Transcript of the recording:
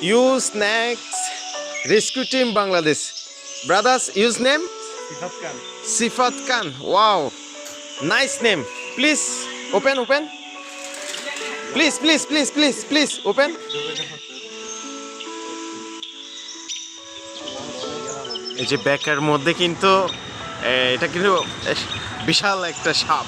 you snakes rescue team Bangladesh brothers use name Sifat Khan wow nice name please open please open এই যে ব্যাকের মধ্যে কিন্তু এটা কিন্তু বিশাল একটা সাপ